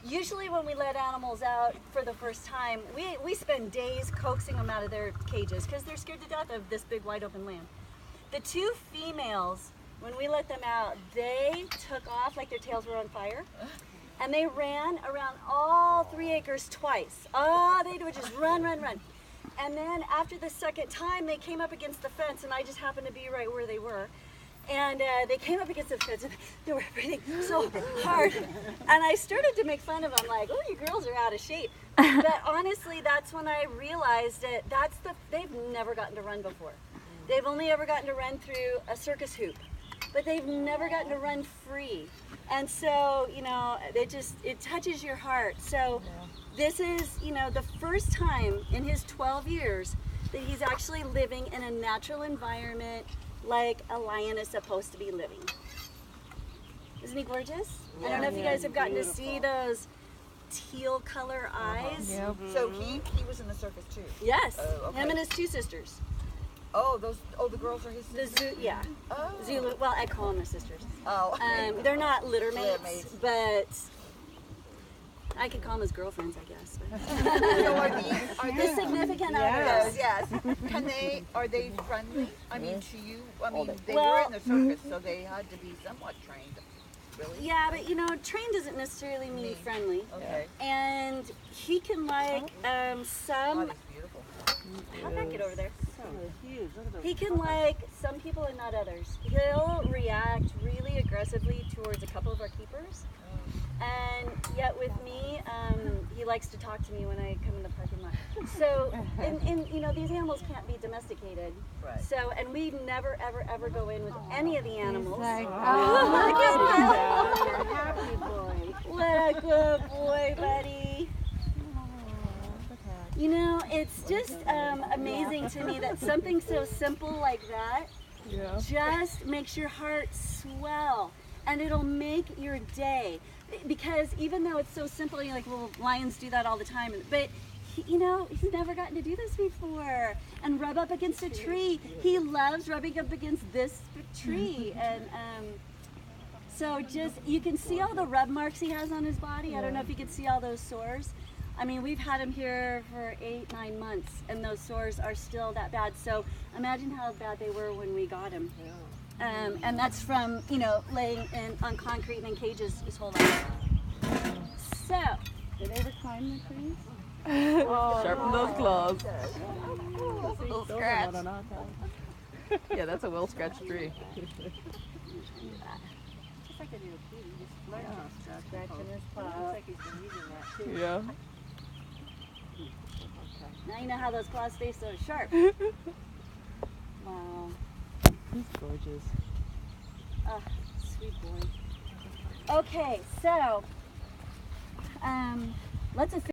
Usually when we let animals out for the first time, we spend days coaxing them out of their cages because they're scared to death of this big wide open land. The two females, when we let them out, they took off like their tails were on fire. And they ran around all 3 acres twice. All they would just run, run, run. And then after the second time, they came up against the fence, and I just happened to be right where they were. And they came up against the fence, and they were breathing so hard. And I started to make fun of them, like, oh, you girls are out of shape. But honestly, that's when I realized that they've never gotten to run before. They've only ever gotten to run through a circus hoop, but they've never gotten to run free. And so, you know, it touches your heart. So this is, you know, the first time in his 12 years that he's actually living in a natural environment like a lion is supposed to be living. Isn't he gorgeous? Yeah, I don't know if you guys have gotten to see those teal color eyes. Yeah. So he was in the circus too? Yes, okay. him and his 2 sisters. Oh, the girls are his sisters? Yeah. Oh. Zulu, well, I call them my sisters. Oh. They're not litter Litter mates, mates. but I could call them as girlfriends, I guess. So are The significant others. Yes. Are they friendly? I mean, to you? I mean, they Well- were in the circus, so they had to be somewhat trained. Really? Yeah, but you know, trained doesn't necessarily mean friendly. Okay. And he can like Oh, some. that's beautiful. How'd that get over there? So huge. Look at those. He can like some people and not others. He'll react really aggressively towards a couple of our keepers. And yet with me, he likes to talk to me when I come in the parking lot. So, and you know, these animals can't be domesticated. Right. So, and we never, ever, ever go in with any of the animals. Like, oh, you're a happy boy. what a good boy, buddy. You know, it's just amazing to me that something so simple like that just makes your heart swell, and it'll make your day. Because even though it's so simple, you're like, well, lions do that all the time, but you know, he's never gotten to do this before. And rub up against a tree. He loves rubbing up against this tree, and so just you can see all the rub marks he has on his body. I don't know if you can see all those sores. I mean, we've had him here for 8-9 months, and those sores are still that bad. So imagine how bad they were when we got him. And that's from, you know, laying on concrete and in cages his whole life. So, Did they ever climb the trees? Sharpen those claws. That's a little scratch. Yeah, that's a well-scratched tree. Just like a little kitty, just learn how to scratching his Looks paw. like he's been using that too. Yeah. Now you know how those claws stay so sharp. Wow. He's gorgeous. Oh, sweet boy. Okay, so let's